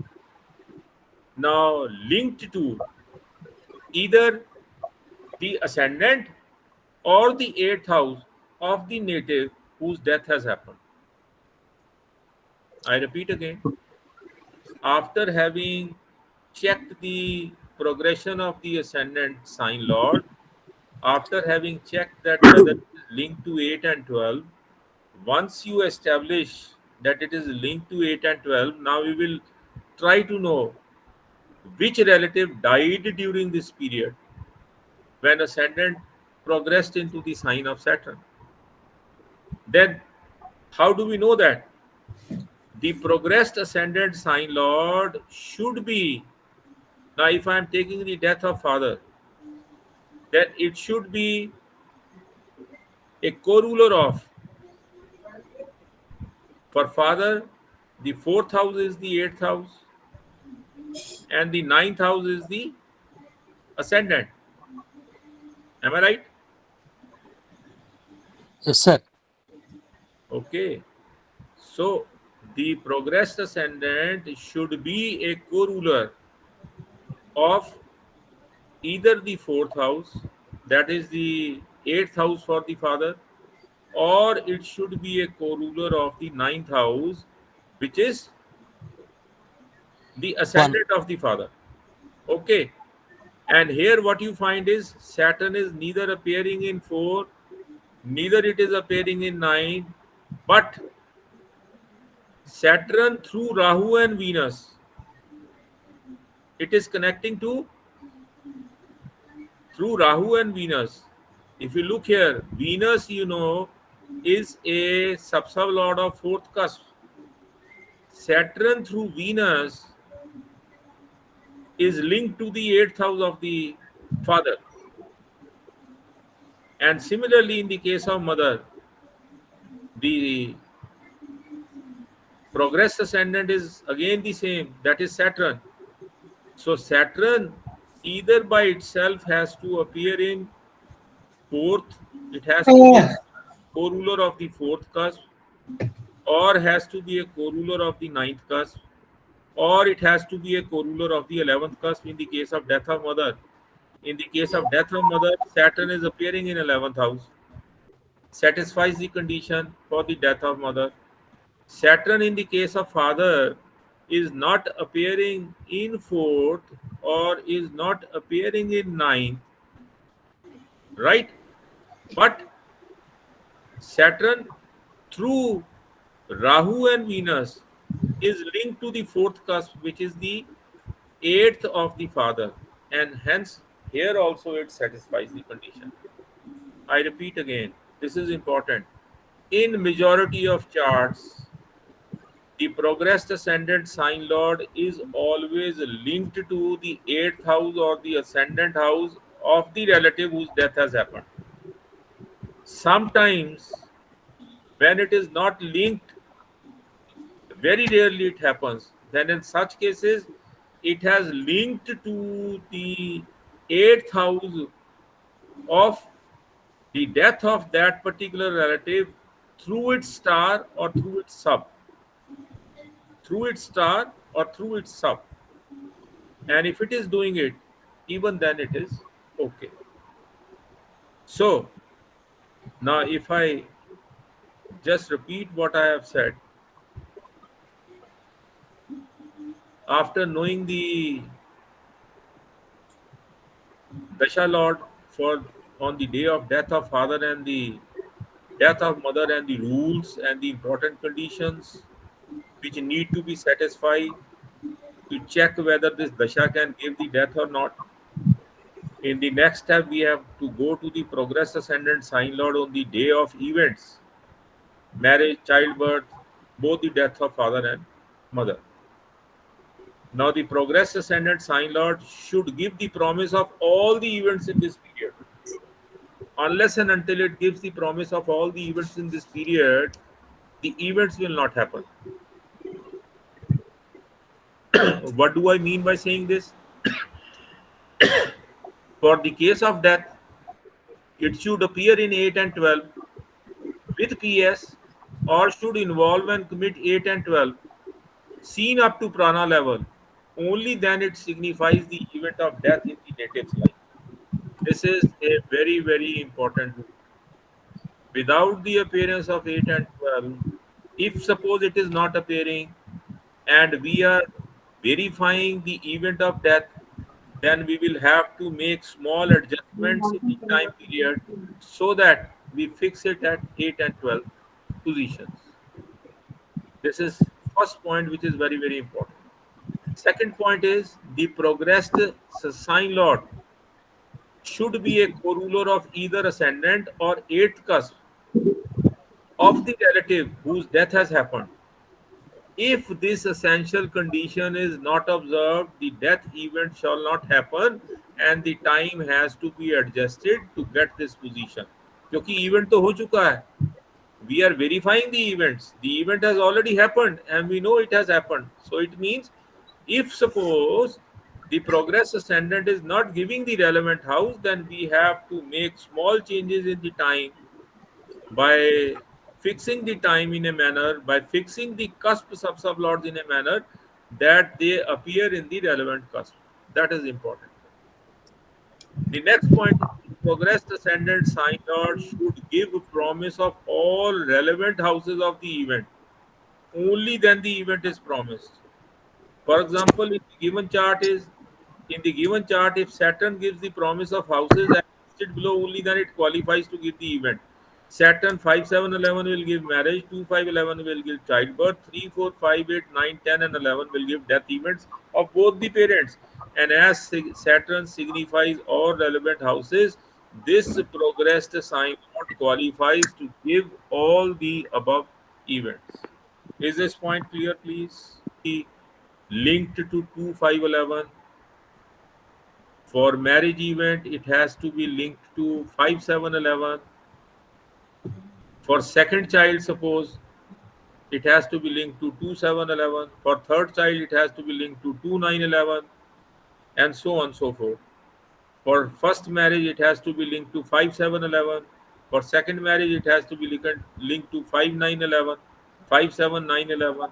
now linked to either the ascendant or the 8th house of the native whose death has happened. I repeat again, after having checked the progression of the ascendant sign lord, after having checked that whether it is linked to 8 and 12, once you establish that it is linked to 8 and 12, now we will try to know which relative died during this period when ascendant progressed into the sign of Saturn. Then, how do we know that? The progressed ascendant sign lord should be, now if I am taking the death of father, then it should be a co-ruler of, for father, the 4th house is the 8th house, and the 9th house is the ascendant. Am I right? Yes, sir. Okay. So the progressed ascendant should be a co-ruler of either the 4th house, that is the 8th house for the father, or it should be a co-ruler of the 9th house, which is the One. ascendant of the father. Okay. And here what you find is Saturn is neither appearing in 4 neither it is appearing in 9, but Saturn through Rahu and Venus, it is connecting to through Rahu and Venus. If you look here, Venus, is a sub-lord of fourth cusp. Saturn through Venus is linked to the eighth house of the father. And similarly, in the case of mother, the progress ascendant is again the same, that is Saturn. So Saturn either by itself has to appear in fourth, it has to be a co-ruler of the fourth cusp, or has to be a co-ruler of the ninth cusp, or it has to be a co-ruler of the 11th cusp in the case of death of mother. In the case of death of mother, Saturn is appearing in 11th house, satisfies the condition for the death of mother. Saturn in the case of father is not appearing in fourth or is not appearing in ninth, right? But Saturn through Rahu and Venus is linked to the fourth cusp, which is the eighth of the father, and hence here also it satisfies the condition. I repeat again, this is important. In majority of charts, the progressed ascendant sign lord is always linked to the eighth house or the ascendant house of the relative whose death has happened. Sometimes, when it is not linked, very rarely it happens. Then, in such cases, it has linked to the eighth house of the death of that particular relative through its star or through its sub. Through its star or through its sub. And if it is doing it, even then it is okay. So, now if I just repeat what I have said, after knowing the Dasha Lord for on the day of death of father and the death of mother and the rules and the important conditions which need to be satisfied to check whether this Dasha can give the death or not. In the next step, we have to go to the progress ascendant sign lord on the day of events, marriage, childbirth, both the death of father and mother. Now, the progress ascendant sign lord should give the promise of all the events in this period. Unless and until it gives the promise of all the events in this period, the events will not happen. What do I mean by saying this? For the case of death, it should appear in 8 and 12 with PS, or should involve and commit 8 and 12 seen up to prana level. Only then it signifies the event of death in the native's life. This is a very, very important rule. Without the appearance of 8 and 12, if suppose it is not appearing and we are verifying the event of death, then we will have to make small adjustments in the time period so that we fix it at 8 and 12 positions. This is first point, which is very, very important. Second point is the progressed sign lord should be a co-ruler of either ascendant or eighth cusp of the relative whose death has happened. If this essential condition is not observed, the death event shall not happen and the time has to be adjusted to get this position. क्योंकि event तो हो चुका है. We are verifying the events. The event has already happened and we know it has happened. So it means if suppose the progress ascendant is not giving the relevant house, then we have to make small changes in the time by fixing the time in a manner, by fixing the cusp sublords in a manner that they appear in the relevant cusp. That is important. The next point is the progressed ascendant sign lord should give promise of all relevant houses of the event. Only then the event is promised. For example, in the given chart, if Saturn gives the promise of houses as listed below, only then it qualifies to give the event. Saturn 5, 7, 11 will give marriage, 2, 5, 11 will give childbirth, 3, 4, 5, 8, 9, 10, and 11 will give death events of both the parents. And as Saturn signifies all relevant houses, this progressed sign qualifies to give all the above events. Is this point clear, please? Linked to 2, 5, 11. For marriage event, it has to be linked to 5, 7, 11. For second child, suppose it has to be linked to 2, 7, 11. For third child, it has to be linked to 2, 9, 11, and so on and so forth. For first marriage, it has to be linked to 5, 7, 11. For second marriage, it has to be linked to 5, 9, 11, 5, 7, 9, 11.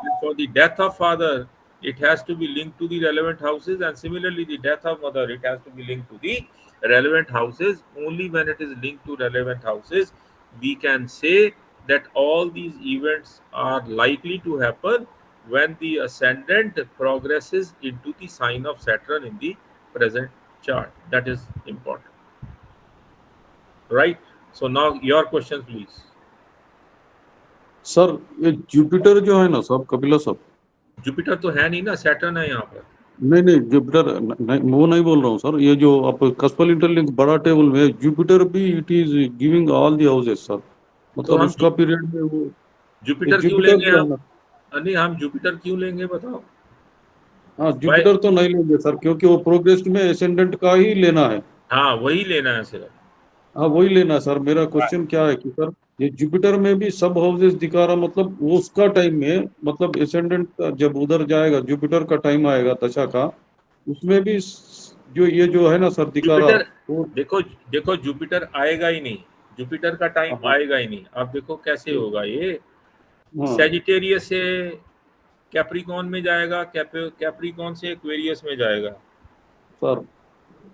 And for the death of father, it has to be linked to the relevant houses, and similarly, the death of mother, it has to be linked to the relevant houses. Only when it is linked to relevant houses, we can say that all these events are likely to happen when the ascendant progresses into the sign of Saturn in the present chart. That is important, right? So now your questions, please. Sir ये Jupiter जो है ना सब कपिला सब Jupiter तो है नहीं ना, सैटर्न है यहाँ पर। नहीं जुपिटर नहीं, वो नहीं बोल रहा हूँ सर। ये जो आप कस्पल इंटरलिंक बड़ा टेबल में जुपिटर भी it is giving all the houses sir, तो मतलब हम उसका पीरियड में वो जुपिटर क्यों जुपिटर लेंगे जो है हम? ना। नहीं, हम जुपिटर क्यों लेंगे बताओ? हाँ भाई जुपिटर तो नहीं लेंगे सर, क्योंकि वो प्रोग्रेस में एसेंडेंट का ही लेना है। हाँ, वही लेना है सिर्फ। हाँ वही लेना है सर। मेरा क्वेश्चन क्या है कि सर ये जुपिटर में भी सब हाउसेस दिखा रहा, मतलब वो उसका टाइम में, मतलब एसेंडेंट जब उधर जाएगा जुपिटर का टाइम आएगा दशा का, उसमें भी जो ये जो है ना सर दिखा रहा जुपिटर वो। देखो देखो, जुपिटर आएगा ही नहीं, जुपिटर का टाइम हाँ आएगा ही नहीं। अब देखो कैसे होगा ये। हाँ सेजिटेरियस से कैप्रिकॉन में जाएगा, कैप्रिकॉन से एक्वेरियस में जाएगा। सर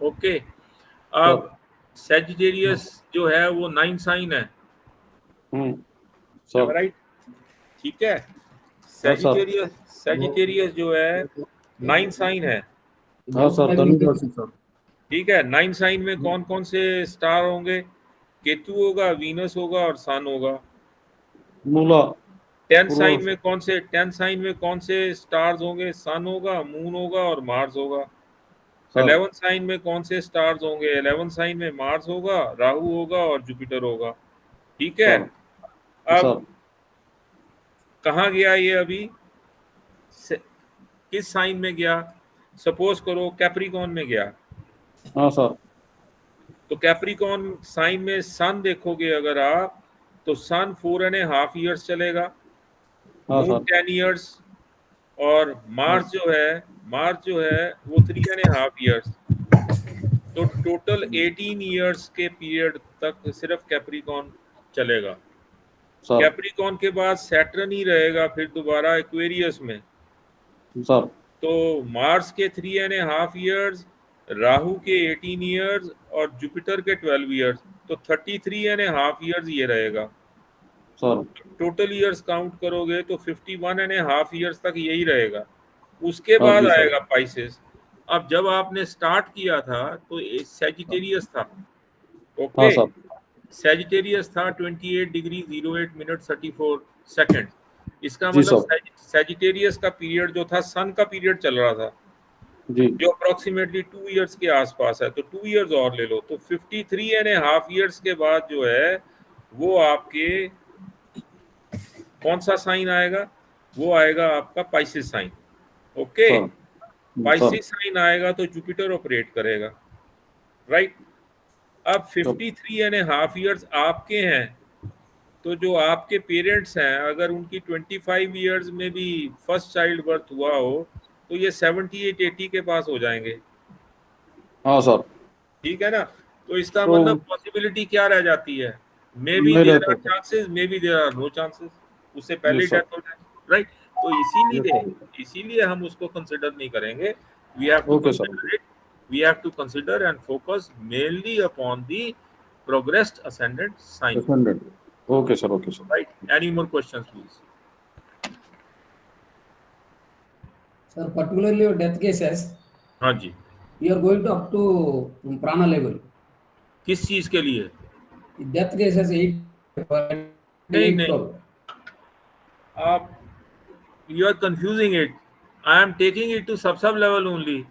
ओके, सर अब सेजिटेरियस जो है वो 9 साइन है, सर राइट? ठीक है, हाँ सर सेजिटेरियस जो है 9 साइन है। हाँ सर धनु राशि सर। ठीक है, 9 साइन में कौन कौन से स्टार होंगे? केतु होगा, वीनस होगा और सन होगा। मूला 10 साइन पूर्व में कौन से स्टार्स होंगे? सन होगा, मून होगा और मार्स होगा। सर 11 साइन में कौन से स्टार्स होंगे? 11 साइन में मार्स होगा, राहु होगा और जुपिटर होगा। ठीक है, सर अब सर कहाँ गया ये अभी? किस साइन में गया? सपोज करो कैप्रिकॉन में गया, हाँ सर तो कैप्रिकॉन साइन में सन देखोगे अगर आप, तो सन 4.5 ईयर्स चलेगा, हाँ मून सर 10 ईयर्स, और हाँ मार्स जो है वो 3.5 ईयर्स। तो टोटल 18 ईयर्स के पीरियड तक सिर्फ कैप्रिकॉन चलेगा। सर कैप्रिकॉन के बाद सैटर्न ही रहेगा फिर दोबारा एक्वेरियस में। सर तो मार्स के 3.5 ईयर्स, राहु के 18 ईयर्स और जुपिटर के 12 ईयर्स, तो 33.5 ईयर्स ये रहेगा। सर टोटल ईयर्स काउंट करोगे तो 51.5 ईयर्स तक यही रहेगा। उसके हाँ बाद जी सर। आएगा पाइसेस। अब जब आपने स्टार्ट किया था तो सैजिटेरियस था। हाँ ओके, सर सैजिटेरियस था 28 डिग्री 08 मिनट 34 सेकंड। इसका जी मतलब सर सैजिटेरियस का पीरियड जो था, सन का पीरियड चल रहा था, जी जो अप्रोक्सीमेटली 2 ईयर्स के आसपास है। तो 2 ईयर्स और ले लो, तो 53.5 ईयर्स के बाद जो है वो आपके कौन सा साइन आएगा? वो आएगा आपका Pisces sign. Okay, sir sir Pisces sign आएगा तो जुपिटर ऑपरेट करेगा, राइट? अब तब 53.5 ईयर्स आपके हैं, तो जो आपके पेरेंट्स हैं अगर उनकी 25 ईयर्स में भी फर्स्ट चाइल्ड बर्थ हुआ हो तो ये 78-80 के पास हो जाएंगे। हाँ सर। ठीक है ना? तो इसका तो मतलब पॉसिबिलिटी क्या रह जाती है? मे बी नहीं देयर रहता are sir. Chances, maybe there are no chances, उससे पहले यस सर। डेथ हो जाए, राइट? तो यस सर। इसीलिए हम उसको कंसिडर नहीं करेंगे। We have to okay sir. Consider it, we have to consider and focus mainly upon the progressed ascendant sign, defendant. Okay sir okay sir. right? Any more questions please? Sir, particularly your death cases, हाँ जी, you are going to up to prana level. किस चीज के लिए? Death case has 8, नहीं 8 नहीं, 12. आप you are confusing it. I am taking it to sub level only.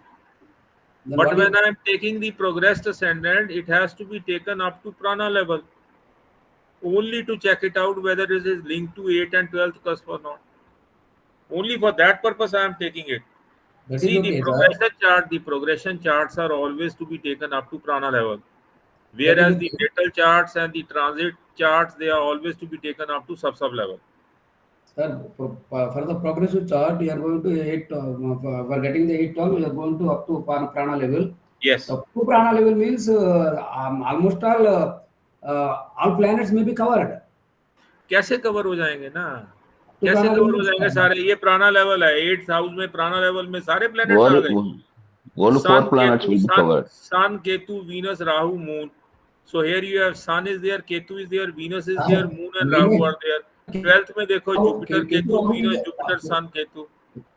Then But what is when I am taking the progressed ascendant, it has to be taken up to prana level only to check it out whether it is linked to 8th and 12th cusp or not. Only for that purpose I am taking it. that is See, the okay, sir. progression charts are always to be taken up to prana level, That is whereas the okay. natal charts and the transit charts, they are always to be taken up to sub level. Sir, for the progressive chart, you are going to 8, for getting the 8 12, you are going to up to prana level. Yes. Up to prana level means almost all planets may be covered. कैसे cover हो जाएंगे ना, Up to कैसे prana level cover हो means, जाएंगे सारे? ये प्राणा लेवल है, 8th हाउस में प्राणा लेवल में सारे प्लैनेट्स आ All, गए। all sun 4 planets Ketu, will be covered. Sun Ketu, Venus, Rahu, moon. So here you have sun is there, ketu is there, venus is there, sir, moon and rahu मैंने are there. 12th में देखो Jupiter Ketu Ketu, Rahu भी venus है Jupiter आपको। सन केतु,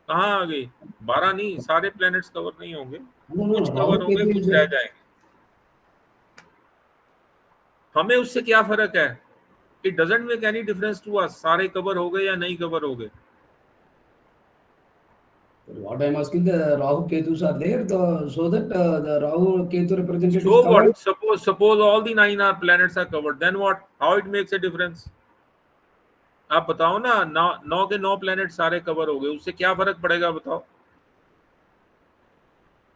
कहाँ आ गई? 12 नहीं, सारे प्लैनेट्स कवर नहीं होंगे, No, कुछ राहु कवर होंगे, केतु कुछ is रह जाएंगे। हमें उससे क्या फर्क है? It doesn't make any difference to us, सारे कवर हो गए या नहीं कवर हो गए। what I am asking, the Rahu Ketus are there, so that the Rahu Ketu representative is So covered. what? Suppose all the 9 are planets are covered. Then what? How it makes a difference? आप बताओ ना, 9 के 9 planet सारे cover हो गए, उससे क्या फर्क पड़ेगा बताओ?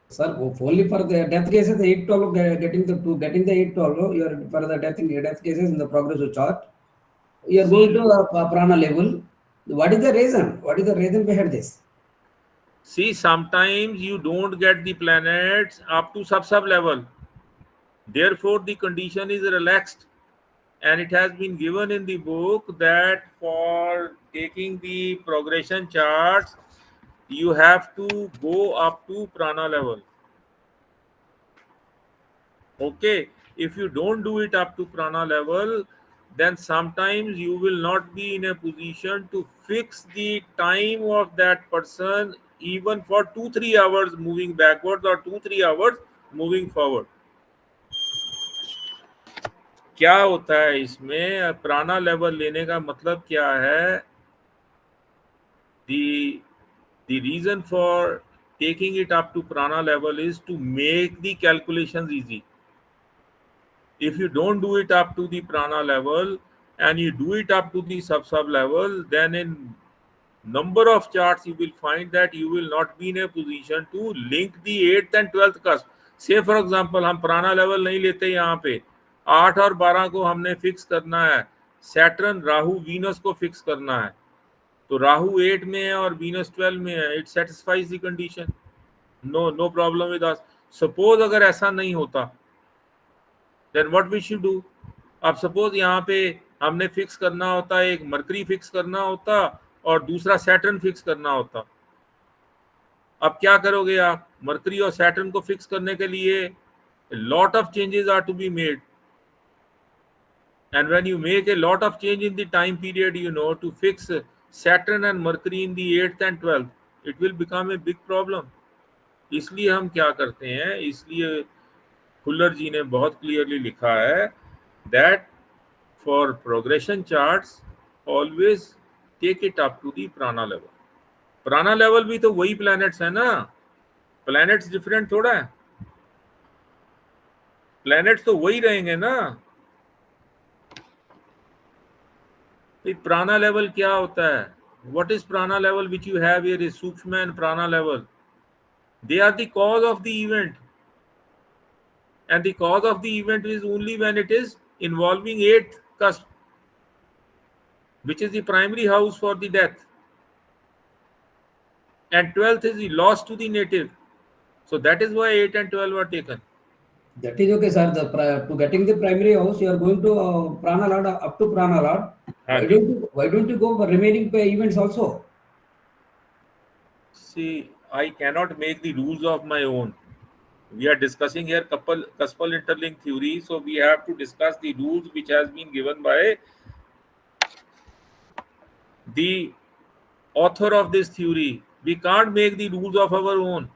Sir, only for the death cases, the 8 12 getting the 8 12, you are for the death cases in the progressive chart, you are going See, to prana level. What is the reason? What is the reason behind this? see, sometimes you don't get the planets up to sub level. Therefore, the condition is relaxed, and it has been given in the book that for taking the progression charts, you have to go up to prana level. Okay, if you don't do it up to prana level, then sometimes you will not be in a position to fix the time of that person even for 2-3 hours moving backwards or 2-3 hours moving forward. क्या होता है इसमें? प्राणा level लेने का मतलब क्या है? The reason for taking it up to prana level is to make the calculations easy. If you don't do it up to the prana level and you do it up to the sub level, then in number of charts you will find that you will not be in a position to link the 8th and 12th cusp. Say for example, हम प्राणा level नहीं लेते, यहाँ पे 8 और 12 को हमने fix करना है, सैटर्न राहु वीनस को फिक्स करना है, तो राहु 8 में है और वीनस 12 में है, it satisfies the condition, no problem with us. Suppose अगर ऐसा नहीं होता, then what we should do? अब सपोज यहाँ पे हमने फिक्स करना होता, एक मरकरी फिक्स करना होता और दूसरा सैटर्न फिक्स करना होता। अब क्या करोगे आप? मरकरी और सैटर्न को फिक्स करने के लिए lot of changes are to be made, and when you make a lot of change in the time period, to fix Saturn and Mercury in the 8th and 12th, it will become a big problem. इसलिए हम क्या करते हैं, इसलिए खुल्लर जी ने बहुत clearly लिखा है that for progression charts always take it up to the prana level. prana level भी तो वही planets है ना, planets different थोड़ा है, planets तो वही रहेंगे ना। प्राणा लेवल क्या होता है? What is prana level which you have here is Sukshma and prana level. They are the cause of the event, and the cause of the event is only when it is involving 8th cusp, which is the primary house for the death, and 12th is the loss to the native. So that is why 8 and 12 were taken. That is okay, sir. To getting the primary house, you are going to prana lord, up to prana lord. हाँ जी. Why don't you go for remaining events also? See, I cannot make the rules of my own. We are discussing here cuspal interlink theory, so we have to discuss the rules which has been given by the author of this theory. We can't make the rules of our own.